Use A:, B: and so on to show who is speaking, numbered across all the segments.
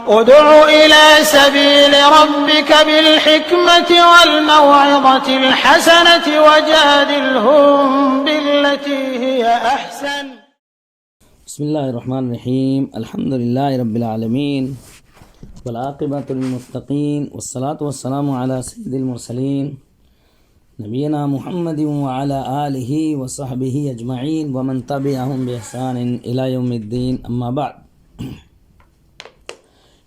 A: ادع إلى سبيل ربك بالحكمة والموعظة الحسنة وجادلهم بالتي هي أحسن.
B: بسم اللہ الرحمن الرحیم. الحمد للہ رب العالمین والعاقبۃ للمتقین والصلاۃ والسلام علی سید المرسلین نبینا محمد وعلی آلہ وصحبہ اجمعین ومن تبعہم بإحسان الی یوم الدین. اما بعد.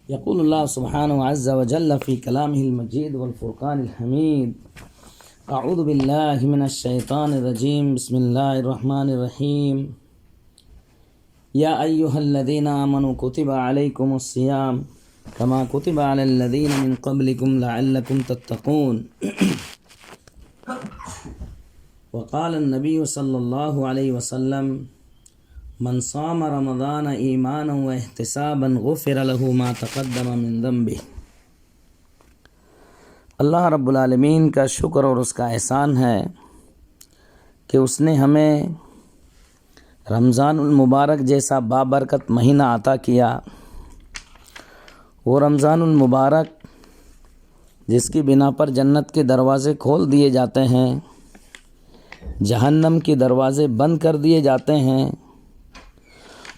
B: یقول اللہ سبحانہ عز وجل فی کلامہ المجید والفرقان الحمید. اعوذ باللہ من الشیطان الرجیم. بسم اللہ الرحمن الرحیم. یا ایہا الذین آمنوا کتب علیکم الصیام کما کتب علی الذین من قبلکم لعلکم تتقون. وقال النبی صلی اللہ علیہ وسلم من صام رمضان ایمانا واحتسابا غفر له ما تقدم من ذنبہ. اللہ رب العالمین کا شکر اور اس کا احسان ہے کہ اس نے ہمیں رمضان المبارک جیسا بابرکت مہینہ عطا کیا. وہ رمضان المبارک جس کی بنا پر جنت کے دروازے کھول دیے جاتے ہیں، جہنم کے دروازے بند کر دیے جاتے ہیں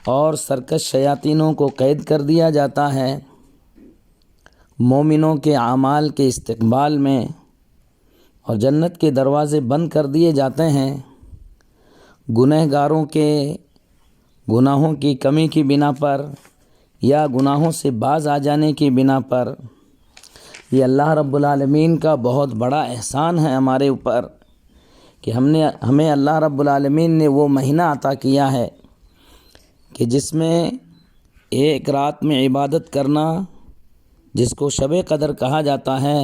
B: اور سرکش شیاطینوں کو قید کر دیا جاتا ہے. مومنوں کے اعمال کے استقبال میں اور جنت کے دروازے بند کر دیے جاتے ہیں. گنہگاروں کے گناہوں کی کمی کی بنا پر یا گناہوں سے باز آ جانے کی بنا پر یہ اللہ رب العالمین کا بہت بڑا احسان ہے ہمارے اوپر کہ ہمیں اللہ رب العالمین نے وہ مہینہ عطا کیا ہے کہ جس میں ایک رات میں عبادت کرنا، جس کو شب قدر کہا جاتا ہے،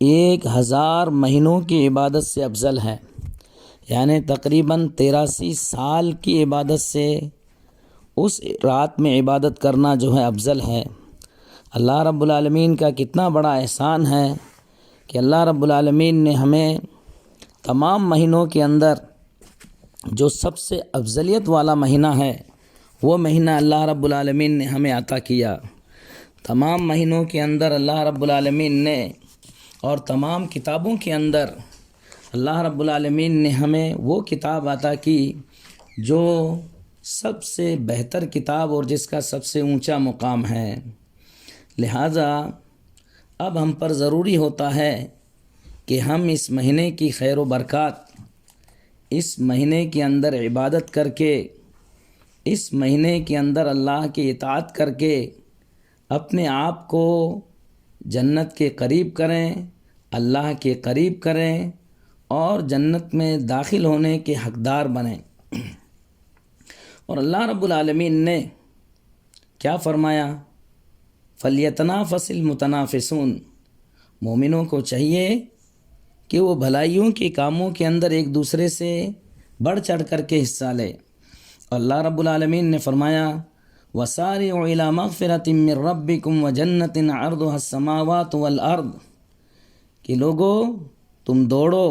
B: 1000 مہینوں کی عبادت سے افضل ہے. یعنی تقریباً 83 سال کی عبادت سے اس رات میں عبادت کرنا جو ہے افضل ہے. اللہ رب العالمین کا کتنا بڑا احسان ہے کہ اللہ رب العالمین نے ہمیں تمام مہینوں کے اندر جو سب سے افضلیت والا مہینہ ہے وہ مہینہ اللہ رب العالمین نے ہمیں عطا کیا. تمام مہینوں کے اندر اللہ رب العالمین نے اور تمام کتابوں کے اندر اللہ رب العالمین نے ہمیں وہ کتاب عطا کی جو سب سے بہتر کتاب اور جس کا سب سے اونچا مقام ہے. لہٰذا اب ہم پر ضروری ہوتا ہے کہ ہم اس مہینے کی خیر و برکات، اس مہینے کے اندر عبادت کر کے، اس مہینے کے اندر اللہ کی اطاعت کر کے اپنے آپ کو جنت کے قریب کریں، اللہ کے قریب کریں اور جنت میں داخل ہونے کے حقدار بنیں. اور اللہ رب العالمین نے کیا فرمایا؟ فَلْيَتَنَافَسِ الْمُتَنَافِسُونَ. مومنوں کو چاہیے کہ وہ بھلائیوں کے کاموں کے اندر ایک دوسرے سے بڑھ چڑھ کر کے حصہ لے. اللہ رب العالمین نے فرمایا وَسَارِعُوا إِلَىٰ مَغْفِرَةٍ مِّن رَبِّكُمْ وَجَنَّةٍ عَرْضُهَا السَّمَاوَاتُ وَالْأَرْضُ. کہ لوگو تم دوڑو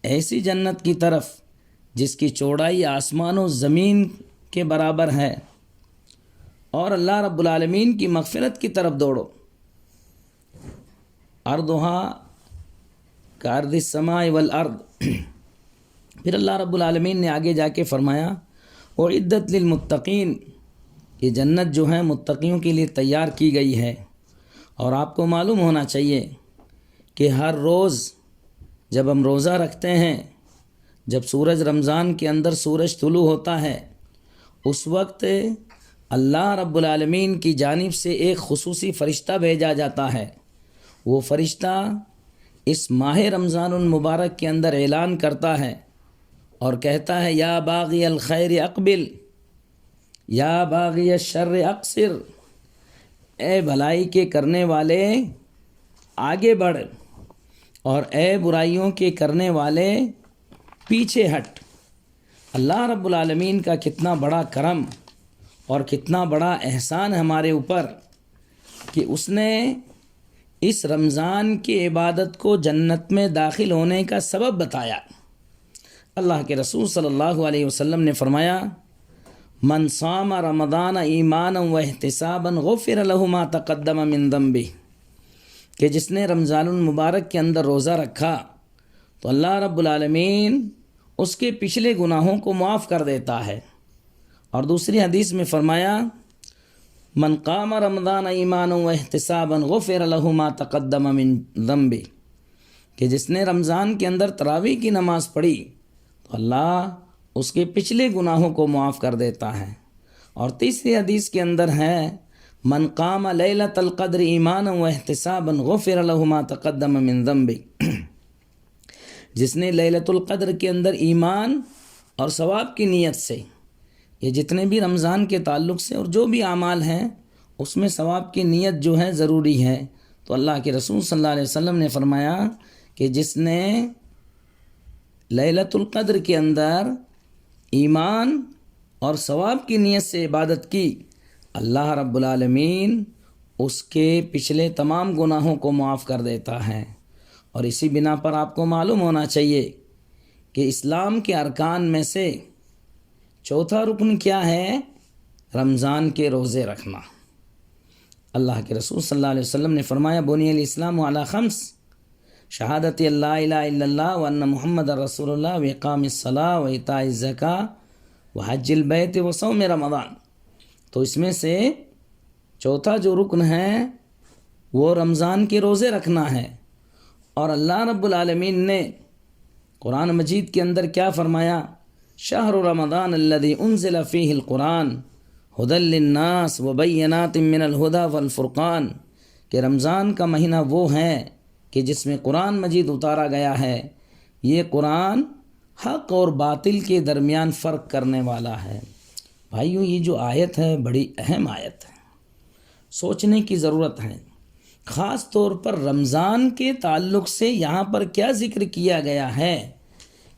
B: ایسی جنت کی طرف جس کی چوڑائی آسمان و زمین کے برابر ہے، اور اللہ رب العالمین کی مغفرت کی طرف دوڑو. عرضها كعرض السماء والارض. پھر اللہ رب العالمین نے آگے جا کے فرمایا اعدت للمتقین. یہ جنت جو ہے متقیوں کے لیے تیار کی گئی ہے. اور آپ کو معلوم ہونا چاہیے کہ ہر روز جب ہم روزہ رکھتے ہیں، جب سورج رمضان کے اندر سورج طلوع ہوتا ہے، اس وقت اللہ رب العالمین کی جانب سے ایک خصوصی فرشتہ بھیجا جاتا ہے. وہ فرشتہ اس ماہ رمضان المبارک کے اندر اعلان کرتا ہے اور کہتا ہے یا باغی الخیر اقبل یا باغی الشر اقصر. اے بھلائی کے کرنے والے آگے بڑھ اور اے برائیوں کے کرنے والے پیچھے ہٹ. اللہ رب العالمین کا کتنا بڑا کرم اور کتنا بڑا احسان ہے ہمارے اوپر کہ اس نے اس رمضان کی عبادت کو جنت میں داخل ہونے کا سبب بتایا. اللہ کے رسول صلی اللہ علیہ وسلم نے فرمایا من صام رمضان ایمانا و احتسابا غفر له ما تقدم من ذنبہ، کہ جس نے رمضان المبارک کے اندر روزہ رکھا تو اللہ رب العالمین اس کے پچھلے گناہوں کو معاف کر دیتا ہے۔ اور دوسری حدیث میں فرمایا من قام رمضان ایمانا و احتسابا غفر له ما تقدم من ذنبہ، کہ جس نے رمضان کے اندر تراویح کی نماز پڑھی تو اللہ اس کے پچھلے گناہوں کو معاف کر دیتا ہے۔ اور تیسری حدیث کے اندر ہے من قام لیلۃ القدر ایمانا و احتسابا غفر له ما تقدم من ذنبہ، جس نے لیلۃ القدر کے اندر ایمان اور ثواب کی نیت سے، یہ جتنے بھی رمضان کے تعلق سے اور جو بھی اعمال ہیں اس میں ثواب کی نیت جو ہے ضروری ہے، تو اللہ کے رسول صلی اللہ علیہ وسلم نے فرمایا کہ جس نے لیلۃ القدر کے اندر ایمان اور ثواب کی نیت سے عبادت کی، اللہ رب العالمین اس کے پچھلے تمام گناہوں کو معاف کر دیتا ہے۔ اور اسی بنا پر آپ کو معلوم ہونا چاہیے کہ اسلام کے ارکان میں سے چوتھا رکن کیا ہے؟ رمضان کے روزے رکھنا۔ اللہ کے رسول صلی اللہ علیہ وسلم نے فرمایا بنی الاسلام علی خمس، شہادت اللہ الہ الا اللہ وان محمد رسول اللہ واقام الصلاۃ وایتاء الزکاۃ وحج البیت وصوم رمضان۔ تو اس میں سے چوتھا جو رکن ہے وہ رمضان کے روزے رکھنا ہے۔ اور اللہ رب العالمین نے قرآن مجید کے اندر کیا فرمایا؟ شہر رمضان الذی انزل فیہ القرآن ھدی للناس وبینات من الھدی والفرقان، کہ رمضان کا مہینہ وہ ہے کہ جس میں قرآن مجید اتارا گیا ہے، یہ قرآن حق اور باطل کے درمیان فرق کرنے والا ہے۔ بھائیوں، یہ جو آیت ہے بڑی اہم آیت ہے، سوچنے کی ضرورت ہے۔ خاص طور پر رمضان کے تعلق سے یہاں پر کیا ذکر کیا گیا ہے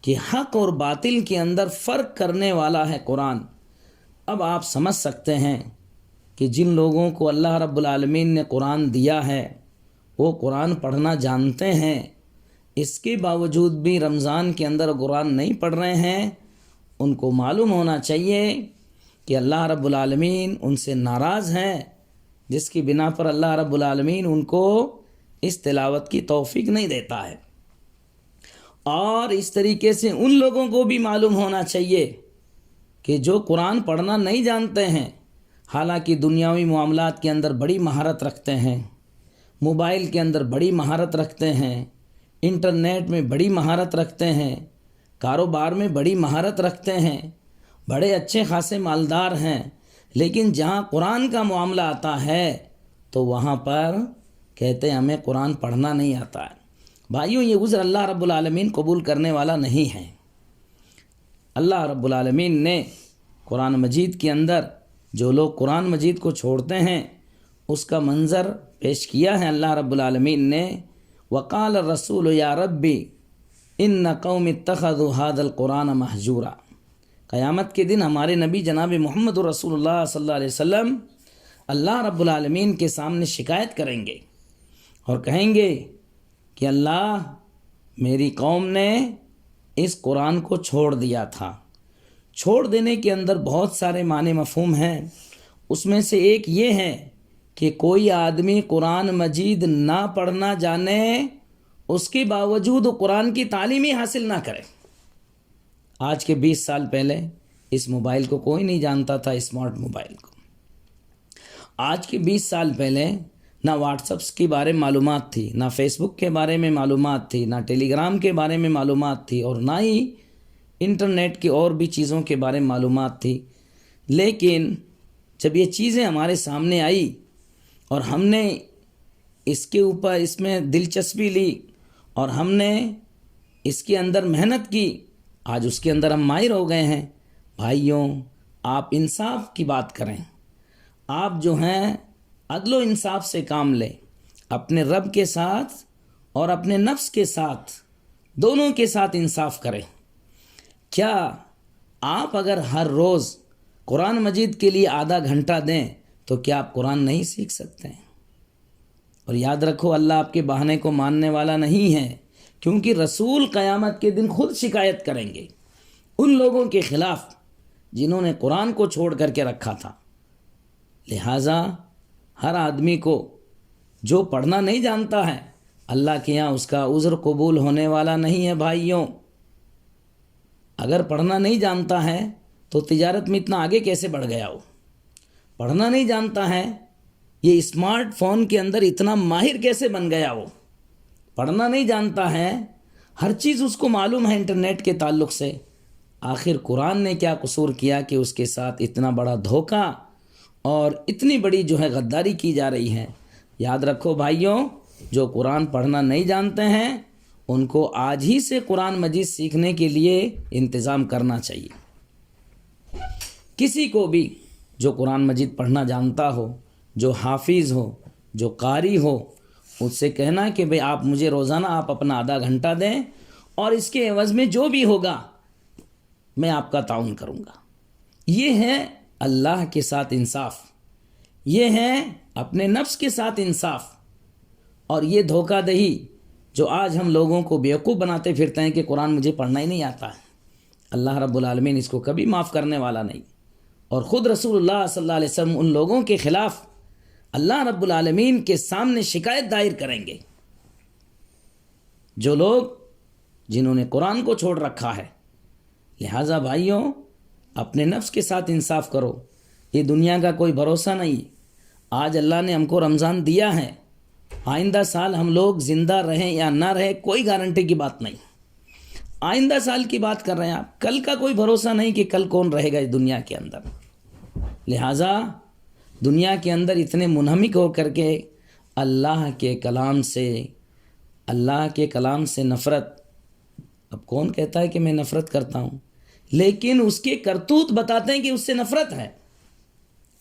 B: کہ حق اور باطل کے اندر فرق کرنے والا ہے قرآن۔ اب آپ سمجھ سکتے ہیں کہ جن لوگوں کو اللہ رب العالمین نے قرآن دیا ہے وہ قرآن پڑھنا جانتے ہیں، اس کے باوجود بھی رمضان کے اندر قرآن نہیں پڑھ رہے ہیں، ان کو معلوم ہونا چاہیے کہ اللہ رب العالمین ان سے ناراض ہیں، جس کی بنا پر اللہ رب العالمین ان کو اس تلاوت کی توفیق نہیں دیتا ہے۔ اور اس طریقے سے ان لوگوں کو بھی معلوم ہونا چاہیے کہ جو قرآن پڑھنا نہیں جانتے ہیں، حالانکہ دنیاوی معاملات کے اندر بڑی مہارت رکھتے ہیں، موبائل کے اندر بڑی مہارت رکھتے ہیں، انٹرنیٹ میں بڑی مہارت رکھتے ہیں، کاروبار میں بڑی مہارت رکھتے ہیں، بڑے اچھے خاصے مالدار ہیں، لیکن جہاں قرآن کا معاملہ آتا ہے تو وہاں پر کہتے ہیں ہمیں قرآن پڑھنا نہیں آتا ہے۔ بھائیوں، یہ عذر اللہ رب العالمین قبول کرنے والا نہیں ہے۔ اللہ رب العالمین نے قرآن مجید کے اندر جو لوگ قرآن مجید کو چھوڑتے ہیں اس کا منظر پیش کیا ہے اللہ رب العالمین نے۔ وقال الرسول یا ربی ان قوم اتخذوا هذا القرآن مہجورا۔ قیامت کے دن ہمارے نبی جناب محمد رسول اللہ صلی اللہ علیہ وسلم اللہ رب العالمین کے سامنے شکایت کریں گے اور کہیں گے کہ اللہ، میری قوم نے اس قرآن کو چھوڑ دیا تھا۔ چھوڑ دینے کے اندر بہت سارے معنی مفہوم ہیں، اس میں سے ایک یہ ہے کہ کوئی آدمی قرآن مجید نہ پڑھنا جانے، اس کے باوجود قرآن کی تعلیم ہی حاصل نہ کرے۔ آج کے 20 سال پہلے اس موبائل کو کوئی نہیں جانتا تھا، اسمارٹ موبائل کو۔ آج کے 20 سال پہلے نہ واٹس اپس کے بارے میں معلومات تھی، نہ فیس بک کے بارے میں معلومات تھی، نہ ٹیلی گرام کے بارے میں معلومات تھی، اور نہ ہی انٹرنیٹ کی اور بھی چیزوں کے بارے میں معلومات تھی۔ لیکن جب یہ چیزیں ہمارے سامنے آئی اور ہم نے اس کے اوپر اس میں دلچسپی لی اور ہم نے اس کے اندر محنت کی، آج اس کے اندر ہم ماہر ہو گئے ہیں۔ بھائیوں، آپ انصاف کی بات کریں، آپ جو ہیں عدل و انصاف سے کام لیں، اپنے رب کے ساتھ اور اپنے نفس کے ساتھ، دونوں کے ساتھ انصاف کریں۔ کیا آپ اگر ہر روز قرآن مجید کے لیے آدھا گھنٹہ دیں تو کیا آپ قرآن نہیں سیکھ سکتے ہیں؟ اور یاد رکھو، اللہ آپ کے بہانے کو ماننے والا نہیں ہے، کیونکہ رسول قیامت کے دن خود شکایت کریں گے ان لوگوں کے خلاف جنہوں نے قرآن کو چھوڑ کر کے رکھا تھا۔ لہٰذا ہر آدمی کو جو پڑھنا نہیں جانتا ہے اللہ کے یہاں اس کا عذر قبول ہونے والا نہیں ہے بھائیوں۔ اگر پڑھنا نہیں جانتا ہے تو تجارت میں اتنا آگے کیسے بڑھ گیا وہ؟ پڑھنا نہیں جانتا ہے یہ اسمارٹ فون کے اندر اتنا ماہر کیسے بن گیا وہ؟ پڑھنا نہیں جانتا ہے ہر چیز اس کو معلوم ہے انٹرنیٹ کے تعلق سے، آخر قرآن نے کیا قصور کیا کہ اس کے ساتھ اتنا بڑا دھوکہ اور اتنی بڑی جو ہے غداری کی جا رہی ہے۔ یاد رکھو بھائیوں، جو قرآن پڑھنا نہیں جانتے ہیں ان کو آج ہی سے قرآن مجید سیکھنے کے لیے انتظام کرنا چاہیے۔ کسی کو بھی جو قرآن مجید پڑھنا جانتا ہو، جو حافظ ہو، جو قاری ہو، اس سے کہنا کہ بھئی آپ مجھے روزانہ آپ اپنا آدھا گھنٹہ دیں اور اس کے عوض میں جو بھی ہوگا میں آپ کا تعاون کروں گا۔ یہ ہے اللہ کے ساتھ انصاف، یہ ہے اپنے نفس کے ساتھ انصاف۔ اور یہ دھوکہ دہی جو آج ہم لوگوں کو بیوقوف بناتے پھرتے ہیں کہ قرآن مجھے پڑھنا ہی نہیں آتا ہے، اللہ رب العالمین اس کو کبھی معاف کرنے والا نہیں۔ اور خود رسول اللہ صلی اللہ علیہ وسلم ان لوگوں کے خلاف اللہ رب العالمین کے سامنے شکایت دائر کریں گے جو لوگ جنہوں نے قرآن کو چھوڑ رکھا ہے۔ لہٰذا بھائیوں، اپنے نفس کے ساتھ انصاف کرو، یہ دنیا کا کوئی بھروسہ نہیں۔ آج اللہ نے ہم کو رمضان دیا ہے، آئندہ سال ہم لوگ زندہ رہیں یا نہ رہیں کوئی گارنٹی کی بات نہیں۔ آئندہ سال کی بات کر رہے ہیں آپ، کل کا کوئی بھروسہ نہیں کہ کل کون رہے گا اس دنیا کے اندر۔ لہٰذا دنیا کے اندر اتنے منہمک ہو کر کے اللہ کے کلام سے نفرت۔ اب کون کہتا ہے کہ میں نفرت کرتا ہوں، لیکن اس کے کرتوت بتاتے ہیں کہ اس سے نفرت ہے۔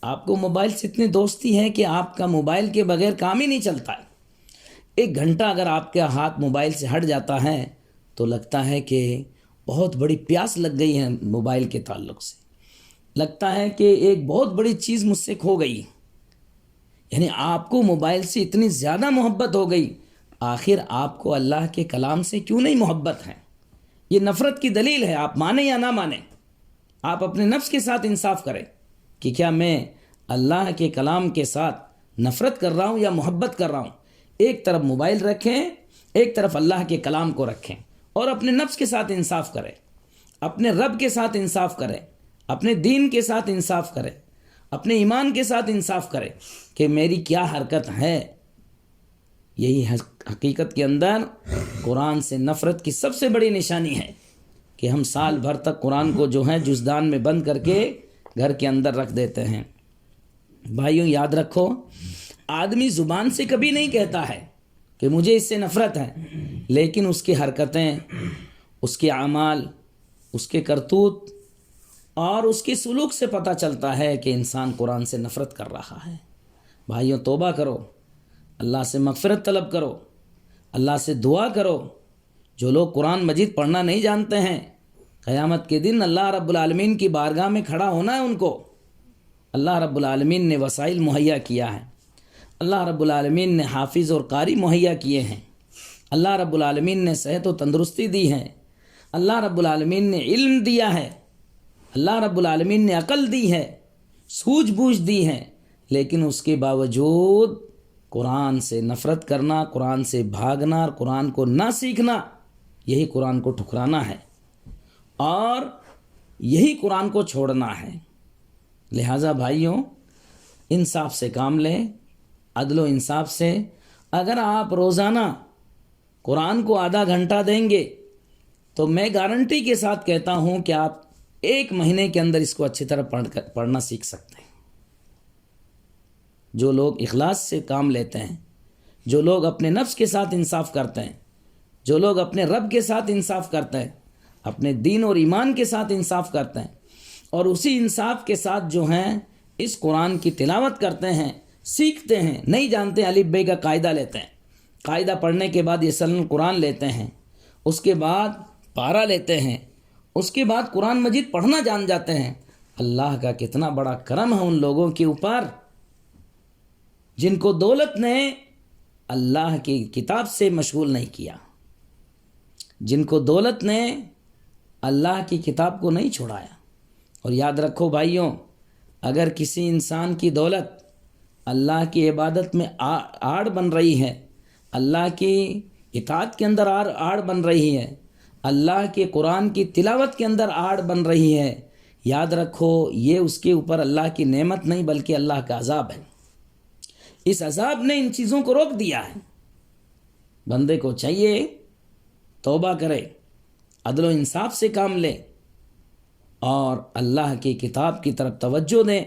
B: آپ کو موبائل سے اتنی دوستی ہے کہ آپ کا موبائل کے بغیر کام ہی نہیں چلتا ہے۔ ایک گھنٹہ اگر آپ کا ہاتھ موبائل سے ہٹ جاتا ہے تو لگتا ہے کہ بہت بڑی پیاس لگ گئی ہے، موبائل کے تعلق سے لگتا ہے کہ ایک بہت بڑی چیز مجھ سے کھو گئی۔ یعنی آپ کو موبائل سے اتنی زیادہ محبت ہو گئی، آخر آپ کو اللہ کے کلام سے کیوں نہیں محبت ہے؟ یہ نفرت کی دلیل ہے، آپ مانیں یا نہ مانیں۔ آپ اپنے نفس کے ساتھ انصاف کریں کہ کیا میں اللہ کے کلام کے ساتھ نفرت کر رہا ہوں یا محبت کر رہا ہوں۔ ایک طرف موبائل رکھیں، ایک طرف اللہ کے کلام کو رکھیں، اور اپنے نفس کے ساتھ انصاف کریں، اپنے رب کے ساتھ انصاف کریں، اپنے دین کے ساتھ انصاف کریں، اپنے ایمان کے ساتھ انصاف کریں کہ میری کیا حرکت ہے۔ یہی حقیقت کے اندر قرآن سے نفرت کی سب سے بڑی نشانی ہے کہ ہم سال بھر تک قرآن کو جو ہے جزدان میں بند کر کے گھر کے اندر رکھ دیتے ہیں۔ بھائیوں یاد رکھو، آدمی زبان سے کبھی نہیں کہتا ہے کہ مجھے اس سے نفرت ہے، لیکن اس کی حرکتیں، اس کے اعمال، اس کے کرتوت اور اس کے سلوک سے پتہ چلتا ہے کہ انسان قرآن سے نفرت کر رہا ہے۔ بھائیوں توبہ کرو، اللہ سے مغفرت طلب کرو، اللہ سے دعا کرو۔ جو لوگ قرآن مجید پڑھنا نہیں جانتے ہیں، قیامت کے دن اللہ رب العالمین کی بارگاہ میں کھڑا ہونا ہے ان کو۔ اللہ رب العالمین نے وسائل مہیا کیا ہے، اللہ رب العالمین نے حافظ اور قاری مہیا کیے ہیں، اللہ رب العالمین نے صحت و تندرستی دی ہے، اللہ رب العالمین نے علم دیا ہے، اللہ رب العالمین نے عقل دی ہے، سوجھ بوجھ دی ہے، لیکن اس کے باوجود قرآن سے نفرت کرنا، قرآن سے بھاگنا اور قرآن کو نہ سیکھنا، یہی قرآن کو ٹھکرانا ہے اور یہی قرآن کو چھوڑنا ہے۔ لہٰذا بھائیوں، انصاف سے کام لیں، عدل و انصاف سے۔ اگر آپ روزانہ قرآن کو آدھا گھنٹہ دیں گے تو میں گارنٹی کے ساتھ کہتا ہوں کہ آپ 1 مہینے کے اندر اس کو اچھی طرح پڑھنا سیکھ سکتے ہیں۔ جو لوگ اخلاص سے کام لیتے ہیں، جو لوگ اپنے نفس کے ساتھ انصاف کرتے ہیں، جو لوگ اپنے رب کے ساتھ انصاف کرتے ہیں، اپنے دین اور ایمان کے ساتھ انصاف کرتے ہیں، اور اسی انصاف کے ساتھ جو ہیں اس قرآن کی تلاوت کرتے ہیں، سیکھتے ہیں، نہیں جانتے الف بے کا قاعدہ لیتے ہیں، قاعدہ پڑھنے کے بعد یہ سلم قرآن لیتے ہیں، اس کے بعد پارہ لیتے ہیں، اس کے بعد قرآن مجید پڑھنا جان جاتے ہیں۔ اللہ کا کتنا بڑا کرم ہے ان لوگوں کے اوپر جن کو دولت نے اللہ کی کتاب سے مشغول نہیں کیا، جن کو دولت نے اللہ کی کتاب کو نہیں چھوڑایا، اور یاد رکھو بھائیوں، اگر کسی انسان کی دولت اللہ کی عبادت میں آڑ بن رہی ہے، اللہ کی اطاعت کے اندر آڑ بن رہی ہے، اللہ کے قرآن کی تلاوت کے اندر آڑ بن رہی ہے، یاد رکھو یہ اس کے اوپر اللہ کی نعمت نہیں بلکہ اللہ کا عذاب ہے۔ اس عذاب نے ان چیزوں کو روک دیا ہے۔ بندے کو چاہیے توبہ کرے، عدل و انصاف سے کام لے اور اللہ کی کتاب کی طرف توجہ دے۔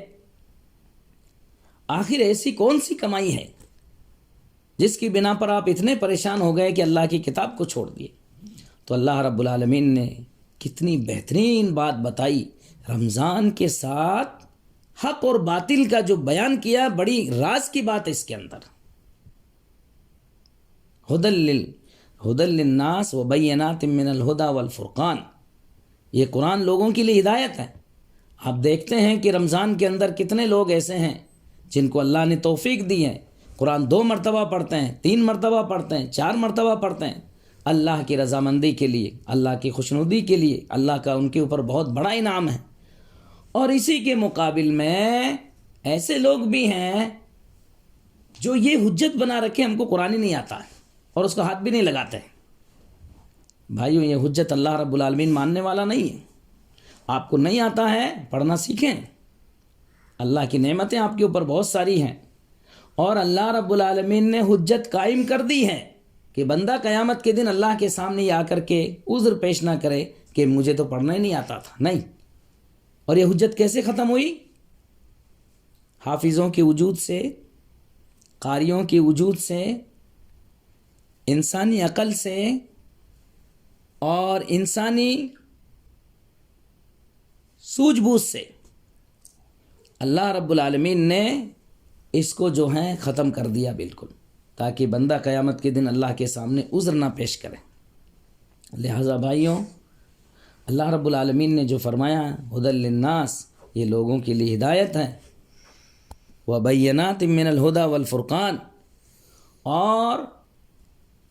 B: آخر ایسی کون سی کمائی ہے جس کی بنا پر آپ اتنے پریشان ہو گئے کہ اللہ کی کتاب کو چھوڑ دیے؟ تو اللہ رب العالمین نے کتنی بہترین بات بتائی، رمضان کے ساتھ حق اور باطل کا جو بیان کیا، بڑی راز کی بات ہے اس کے اندر۔ ہدی للناس وبینات من الہدی والفرقان، یہ قرآن لوگوں کے لیے ہدایت ہے۔ آپ دیکھتے ہیں کہ رمضان کے اندر کتنے لوگ ایسے ہیں جن کو اللہ نے توفیق دی ہے، قرآن 2 مرتبہ پڑھتے ہیں، 3 مرتبہ پڑھتے ہیں، 4 مرتبہ پڑھتے ہیں، اللہ کی رضامندی کے لیے، اللہ کی خوشنودی کے لیے، اللہ کا ان کے اوپر بہت بڑا انعام ہے۔ اور اسی کے مقابل میں ایسے لوگ بھی ہیں جو یہ حجت بنا رکھے ہم کو قرآن ہی نہیں آتا ہے اور اس کا ہاتھ بھی نہیں لگاتے ہیں۔ بھائیو، یہ حجت اللہ رب العالمین ماننے والا نہیں ہے۔ آپ کو نہیں آتا ہے، پڑھنا سیکھیں۔ اللہ کی نعمتیں آپ کے اوپر بہت ساری ہیں اور اللہ رب العالمین نے حجت قائم کر دی ہے کہ بندہ قیامت کے دن اللہ کے سامنے آ کر کے عذر پیش نہ کرے کہ مجھے تو پڑھنا ہی نہیں آتا تھا، نہیں۔ اور یہ حجت کیسے ختم ہوئی؟ حافظوں کے وجود سے، قاریوں کے وجود سے، انسانی عقل سے اور انسانی سوجھ بوجھ سے اللہ رب العالمین نے اس کو جو ہے ختم کر دیا بالکل، تاکہ بندہ قیامت کے دن اللہ کے سامنے عذر نہ پیش کرے۔ لہٰذا بھائیوں، اللہ رب العالمین نے جو فرمایا ہدی للناس، یہ لوگوں کے لیے ہدایت ہے، وبینات من الہدی والفرقان، اور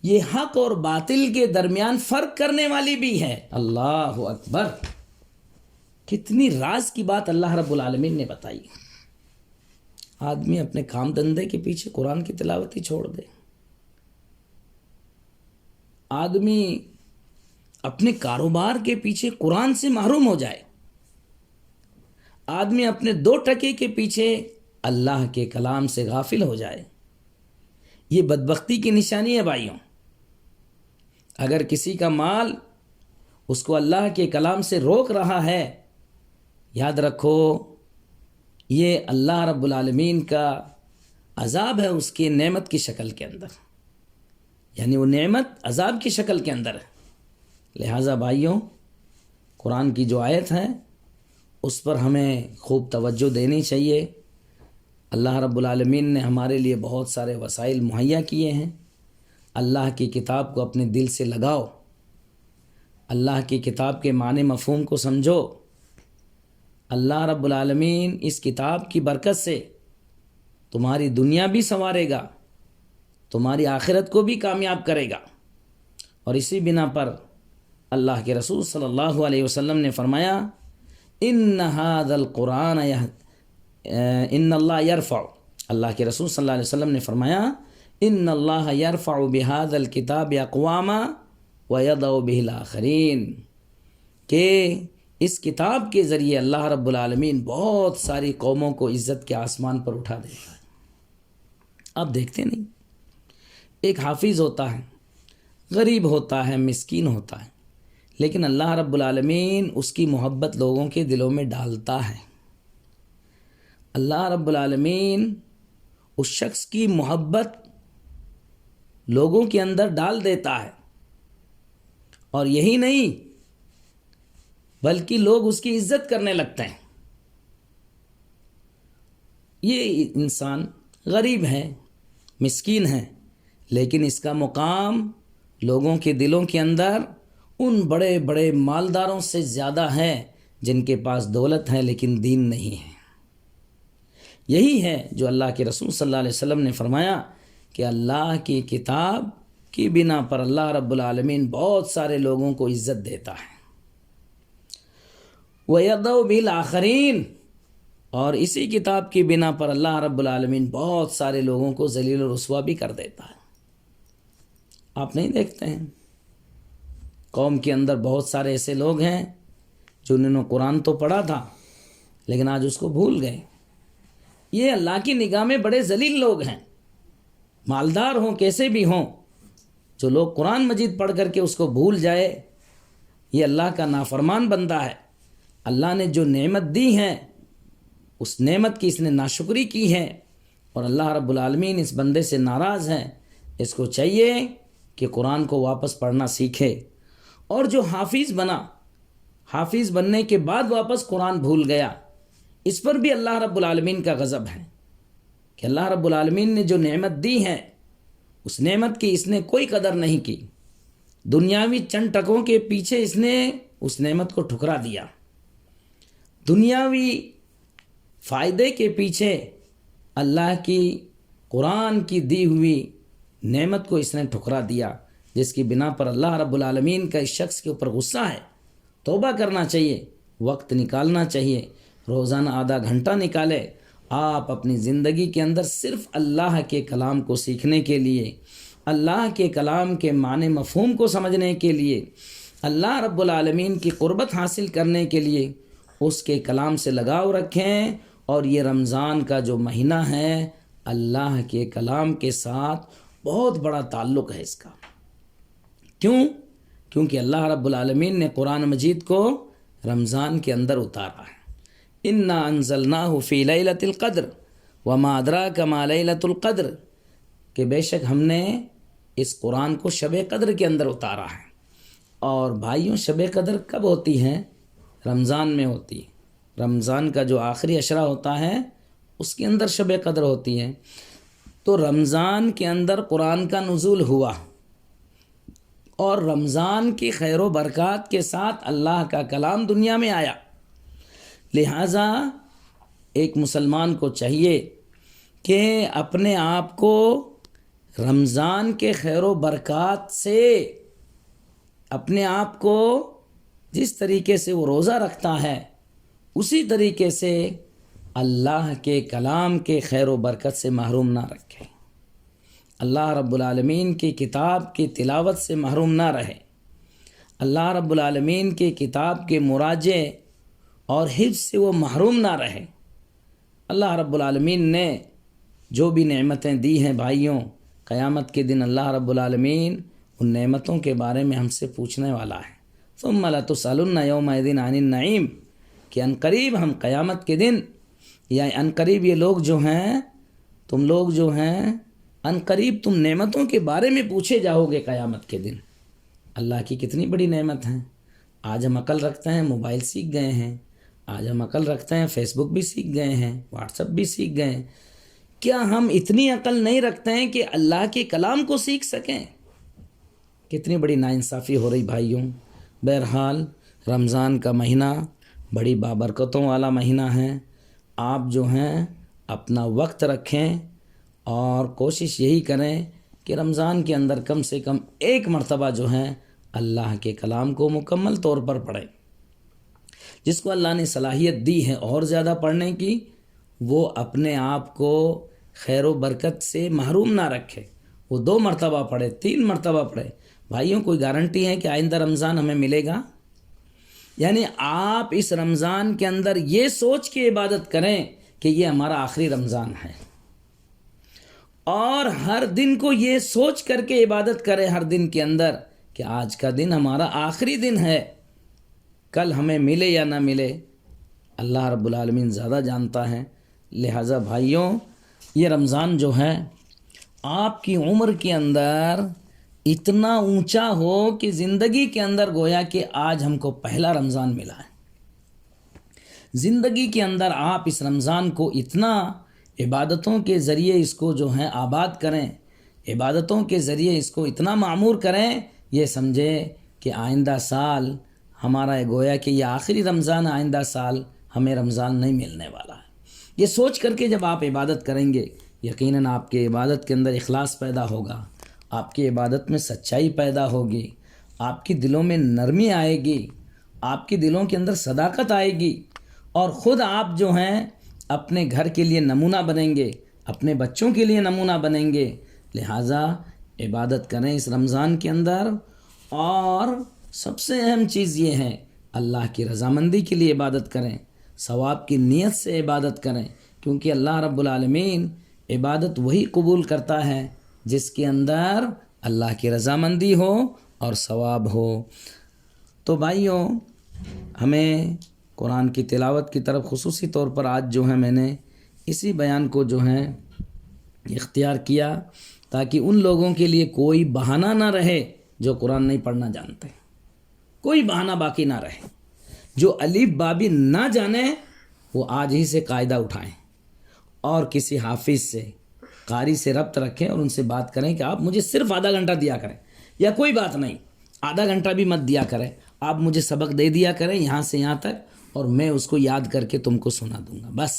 B: یہ حق اور باطل کے درمیان فرق کرنے والی بھی ہے۔ اللہ اکبر، کتنی راز کی بات اللہ رب العالمین نے بتائی۔ آدمی اپنے کام دھندے کے پیچھے قرآن کی تلاوت ہی چھوڑ دے، آدمی اپنے کاروبار کے پیچھے قرآن سے محروم ہو جائے، آدمی اپنے 2 ٹکے کے پیچھے اللہ کے کلام سے غافل ہو جائے، یہ بدبختی کی نشانی ہے بھائیوں۔ اگر کسی کا مال اس کو اللہ کے کلام سے روک رہا ہے، یاد رکھو یہ اللہ رب العالمین کا عذاب ہے اس کی نعمت کی شکل کے اندر، یعنی وہ نعمت عذاب کی شکل کے اندر ہے۔ لہٰذا بھائیوں، قرآن کی جو آیت ہے اس پر ہمیں خوب توجہ دینی چاہیے۔ اللہ رب العالمین نے ہمارے لیے بہت سارے وسائل مہیا کیے ہیں۔ اللہ کی کتاب کو اپنے دل سے لگاؤ، اللہ کی کتاب کے معنی مفہوم کو سمجھو۔ اللہ رب العالمین اس کتاب کی برکت سے تمہاری دنیا بھی سنوارے گا، تمہاری آخرت کو بھی کامیاب کرے گا۔ اور اسی بنا پر اللہ کے رسول صلی اللہ علیہ وسلم نے فرمایا، ان ھذا القرآن ان اللہ یرفع، اللہ کے رسول صلی اللہ علیہ وسلم نے فرمایا، ان اللہ یرفع بہذا الکتاب اقواما ویضع بہ الآخرین، کہ اس کتاب کے ذریعے اللہ رب العالمین بہت ساری قوموں کو عزت کے آسمان پر اٹھا دیتا ہے۔ آپ دیکھتے نہیں، ایک حافظ ہوتا ہے، غریب ہوتا ہے، مسکین ہوتا ہے، لیکن اللہ رب العالمین اس کی محبت لوگوں کے دلوں میں ڈالتا ہے۔ اللہ رب العالمین اس شخص کی محبت لوگوں کے اندر ڈال دیتا ہے، اور یہی نہیں بلکہ لوگ اس کی عزت کرنے لگتے ہیں۔ یہ انسان غریب ہے، مسکین ہے، لیکن اس کا مقام لوگوں کے دلوں کے اندر ان بڑے بڑے مالداروں سے زیادہ ہے جن کے پاس دولت ہے لیکن دین نہیں ہے۔ یہی ہے جو اللہ کے رسول صلی اللہ علیہ وسلم نے فرمایا کہ اللہ کی کتاب کی بنا پر اللہ رب العالمین بہت سارے لوگوں کو عزت دیتا ہے۔ وَيَضَعُ بِالْآخَرِينَ، اور اسی کتاب کی بنا پر اللہ رب العالمین بہت سارے لوگوں کو ذلیل و رسوا بھی کر دیتا ہے۔ آپ نہیں دیکھتے ہیں قوم کے اندر بہت سارے ایسے لوگ ہیں جو انہوں نے قرآن تو پڑھا تھا لیکن آج اس کو بھول گئے۔ یہ اللہ کی نگاہ میں بڑے ذلیل لوگ ہیں، مالدار ہوں کیسے بھی ہوں، جو لوگ قرآن مجید پڑھ کر کے اس کو بھول جائے یہ اللہ کا نافرمان بندہ ہے۔ اللہ نے جو نعمت دی ہے اس نعمت کی اس نے ناشکری کی ہے، اور اللہ رب العالمین اس بندے سے ناراض ہے۔ اس کو چاہیے کہ قرآن کو واپس پڑھنا سیکھے، اور جو حافظ بنا، حافظ بننے کے بعد واپس قرآن بھول گیا، اس پر بھی اللہ رب العالمین کا غضب ہے کہ اللہ رب العالمین نے جو نعمت دی ہے اس نعمت کی اس نے کوئی قدر نہیں کی، دنیاوی چند ٹکوں کے پیچھے اس نے اس نعمت کو ٹھکرا دیا، دنیاوی فائدے کے پیچھے اللہ کی قرآن کی دی ہوئی نعمت کو اس نے ٹھکرا دیا، جس کی بنا پر اللہ رب العالمین کا اس شخص کے اوپر غصہ ہے۔ توبہ کرنا چاہیے، وقت نکالنا چاہیے، روزانہ آدھا گھنٹہ نکالے آپ اپنی زندگی کے اندر صرف اللہ کے کلام کو سیکھنے کے لیے، اللہ کے کلام کے معنی مفہوم کو سمجھنے کے لیے، اللہ رب العالمین کی قربت حاصل کرنے کے لیے اس کے کلام سے لگاؤ رکھیں۔ اور یہ رمضان کا جو مہینہ ہے اللہ کے کلام کے ساتھ بہت بڑا تعلق ہے اس کا۔ کیوں؟ کیونکہ اللہ رب العالمین نے قرآن مجید کو رمضان کے اندر اتارا ہے۔ اِنَّا أَنزَلْنَاهُ فِي لَيْلَةِ الْقَدْرِ وَمَا أَدْرَاكَ مَا لَيْلَةُ الْقَدْرِ، کہ بے شک ہم نے اس قرآن کو شب قدر کے اندر اتارا ہے۔ اور بھائیوں، شب قدر کب ہوتی ہے؟ رمضان میں ہوتی ہے۔ رمضان کا جو آخری عشرہ ہوتا ہے اس کے اندر شب قدر ہوتی ہے۔ تو رمضان کے اندر قرآن کا نزول ہوا، اور رمضان کی خیر و برکات کے ساتھ اللہ کا کلام دنیا میں آیا۔ لہٰذا ایک مسلمان کو چاہیے کہ اپنے آپ کو رمضان کے خیر و برکات سے، اپنے آپ کو جس طریقے سے وہ روزہ رکھتا ہے اسی طریقے سے اللہ کے کلام کے خیر و برکت سے محروم نہ رکھے، اللہ رب العالمین کی کتاب کی تلاوت سے محروم نہ رہے، اللہ رب العالمین کی کتاب کے مراجعے اور حفظ سے وہ محروم نہ رہے۔ اللہ رب العالمین نے جو بھی نعمتیں دی ہیں بھائیوں، قیامت کے دن اللہ رب العالمین ان نعمتوں کے بارے میں ہم سے پوچھنے والا ہے۔ ثم لتسألن یومئذ عن النعیم، کہ عنقریب ہم قیامت کے دن، یا عنقریب یہ لوگ جو ہیں، تم لوگ جو ہیں عنقریب تم نعمتوں کے بارے میں پوچھے جاؤ گے قیامت کے دن۔ اللہ کی کتنی بڑی نعمت ہیں۔ آج ہم عقل رکھتے ہیں، موبائل سیکھ گئے ہیں، آج ہم عقل رکھتے ہیں، فیس بک بھی سیکھ گئے ہیں، واٹس ایپ بھی سیکھ گئے ہیں۔ کیا ہم اتنی عقل نہیں رکھتے ہیں کہ اللہ کے کلام کو سیکھ سکیں؟ کتنی بڑی ناانصافی ہو رہی بھائیوں۔ بہرحال رمضان کا مہینہ بڑی بابرکتوں والا مہینہ ہے۔ آپ جو ہیں اپنا وقت رکھیں اور کوشش یہی کریں کہ رمضان کے اندر کم سے کم ایک مرتبہ جو ہے اللہ کے کلام کو مکمل طور پر پڑھیں۔ جس کو اللہ نے صلاحیت دی ہے اور زیادہ پڑھنے کی، وہ اپنے آپ کو خیر و برکت سے محروم نہ رکھے، وہ 2 مرتبہ پڑھے، 3 مرتبہ پڑھے۔ بھائیوں، کوئی گارنٹی ہے کہ آئندہ رمضان ہمیں ملے گا؟ یعنی آپ اس رمضان کے اندر یہ سوچ کے عبادت کریں کہ یہ ہمارا آخری رمضان ہے، اور ہر دن کو یہ سوچ کر کے عبادت کریں ہر دن کے اندر کہ آج کا دن ہمارا آخری دن ہے، کل ہمیں ملے یا نہ ملے اللہ رب العالمین زیادہ جانتا ہے۔ لہٰذا بھائیوں، یہ رمضان جو ہے آپ کی عمر کے اندر اتنا اونچا ہو کہ زندگی کے اندر گویا کہ آج ہم کو پہلا رمضان ملا ہے۔ زندگی کے اندر آپ اس رمضان کو اتنا عبادتوں کے ذریعے اس کو جو ہے آباد کریں، عبادتوں کے ذریعے اس کو اتنا معمور کریں، یہ سمجھے کہ آئندہ سال ہمارا گویا کہ یہ آخری رمضان، آئندہ سال ہمیں رمضان نہیں ملنے والا ہے۔ یہ سوچ کر کے جب آپ عبادت کریں گے، یقیناً آپ کے عبادت کے اندر اخلاص پیدا ہوگا، آپ کی عبادت میں سچائی پیدا ہوگی، آپ کی دلوں میں نرمی آئے گی، آپ کے دلوں کے اندر صداقت آئے گی اور خود آپ جو ہیں اپنے گھر کے لیے نمونہ بنیں گے، اپنے بچوں کے لیے نمونہ بنیں گے۔ لہٰذا عبادت کریں اس رمضان کے اندر، اور سب سے اہم چیز یہ ہے اللہ کی رضامندی کے لیے عبادت کریں، ثواب کی نیت سے عبادت کریں، کیونکہ اللہ رب العالمین عبادت وہی قبول کرتا ہے جس کے اندر اللہ کی رضامندی ہو اور ثواب ہو۔ تو بھائیوں، ہمیں قرآن کی تلاوت کی طرف خصوصی طور پر آج جو ہے میں نے اسی بیان کو جو ہے اختیار کیا تاکہ ان لوگوں کے لیے کوئی بہانہ نہ رہے جو قرآن نہیں پڑھنا جانتے، کوئی بہانہ باقی نہ رہے۔ جو الف با بھی نہ جانے وہ آج ہی سے قاعدہ اٹھائیں اور کسی حافظ سے، قاری سے ربط رکھیں اور ان سے بات کریں کہ آپ مجھے صرف آدھا گھنٹہ دیا کریں، یا کوئی بات نہیں آدھا گھنٹہ بھی مت دیا کریں، آپ مجھے سبق دے دیا کریں یہاں سے یہاں تک، اور میں اس کو یاد کر کے تم کو سنا دوں گا۔ بس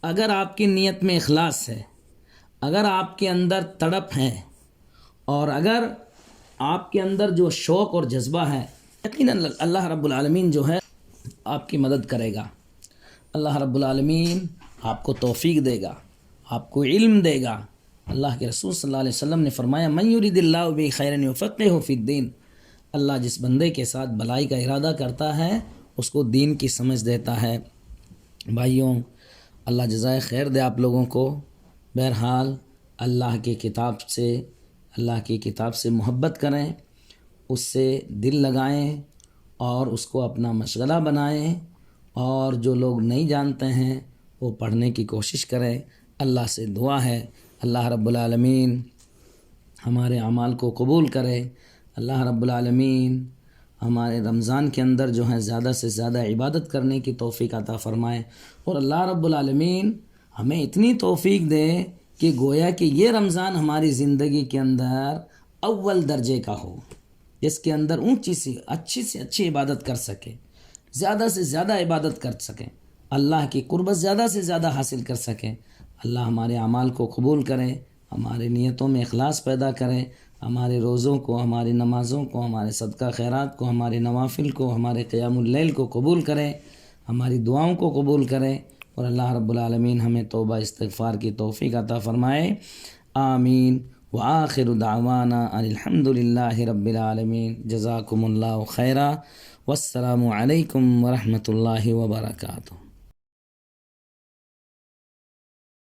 B: اگر آپ کی نیت میں اخلاص ہے، اگر آپ کے اندر تڑپ ہے، اور اگر آپ کے اندر جو شوق اور جذبہ ہے، یقیناً اللہ رب العالمین جو ہے آپ کی مدد کرے گا۔ اللہ رب العالمین آپ کو توفیق دے گا، آپ کو علم دے گا۔ اللہ کے رسول صلی اللہ علیہ وسلم نے فرمایا من یرید اللہ بہ خیرا یفقہہ فی الدین، اللہ جس بندے کے ساتھ بھلائی کا ارادہ کرتا ہے اس کو دین کی سمجھ دیتا ہے۔ بھائیوں، اللہ جزائے خیر دے آپ لوگوں کو۔ بہرحال اللہ کی کتاب سے محبت کریں، اس سے دل لگائیں اور اس کو اپنا مشغلہ بنائیں، اور جو لوگ نہیں جانتے ہیں وہ پڑھنے کی کوشش کریں۔ اللہ سے دعا ہے اللہ رب العالمین ہمارے اعمال کو قبول کرے، اللہ رب العالمین ہمارے رمضان کے اندر جو ہے زیادہ سے زیادہ عبادت کرنے کی توفیق عطا فرمائے، اور اللہ رب العالمین ہمیں اتنی توفیق دے کہ گویا کہ یہ رمضان ہماری زندگی کے اندر اول درجے کا ہو، جس کے اندر اونچی سی اچھی سے اچھی عبادت کر سکے، زیادہ سے زیادہ عبادت کر سکیں، اللہ کی قربت زیادہ سے زیادہ حاصل کر سکیں۔ اللہ ہمارے اعمال کو قبول کریں، ہمارے نیتوں میں اخلاص پیدا کریں، ہمارے روزوں کو، ہماری نمازوں کو، ہمارے صدقہ خیرات کو، ہمارے نوافل کو، ہمارے قیام اللیل کو قبول کریں، ہماری دعاؤں کو قبول کریں، اور اللہ رب العالمین ہمیں توبہ استغفار کی توفیق عطا فرمائے۔ آمین۔ وآخر دعوانا ان الحمد للہ رب العالمین۔ جزاکم اللہ خیرا، والسلام علیکم ورحمۃ اللہ وبرکاتہ۔